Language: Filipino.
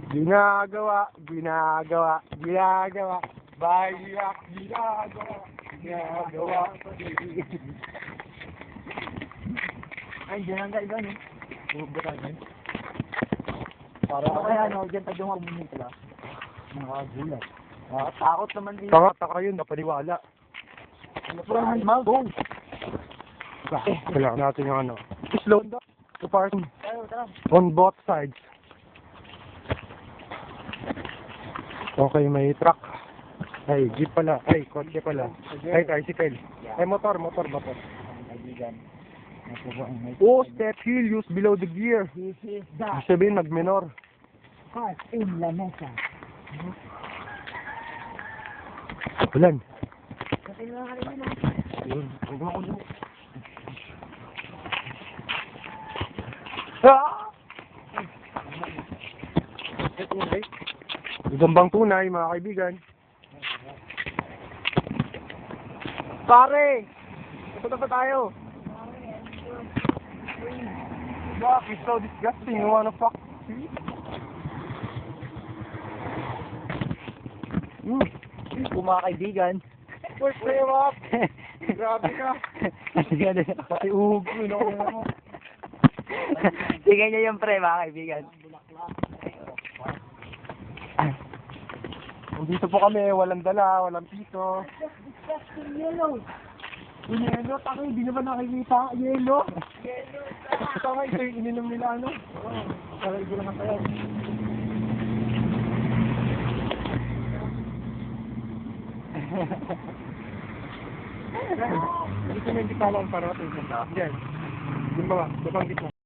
Ginagawa, ginagawa, ginagawa. Bayak, ginagawa, ginagawa. Ay, dyan ang gaiba, no? Bubutan yun. Para kaya, no? Dyan tayo yung harmonin pala. Nakakagulat. Nakakatakot naman din. Taka yun, napaniwala. Parang mouth. Kailangan natin yung ano. Slow down. To parking. Tayo, tara. On both sides. Okay, may truck. Ay, jeep pala. Ay, kotse pala. Ay, tricycle. Ay, motor. Kaibigan. Oh, step hill used below the gear. This is Ibig the sabihin, nag-minor. cart in La Mesa. Ulan. Kasi nakakarinig na. Yun. Huwag mo ako dun. Ah! Gambang tunay, mga kaibigan. Pare! Ito na ba tayo? Yuck, it's so disgusting. You wanna fuck? Kung mga kaibigan. First day up! Grabe ka! Pati uhog ko, no? Sige niyo yung pre, mga kaibigan. Dito po kami, walang dala, walang piso. Yellow. Yelo, taka, hindi naman nakikita. Yelo. Taka, ito yung ininom nila, ano? Saray ko lang kaya. Dito na hindi pala ang parating sa taas. Yan. Yung mga, gitna.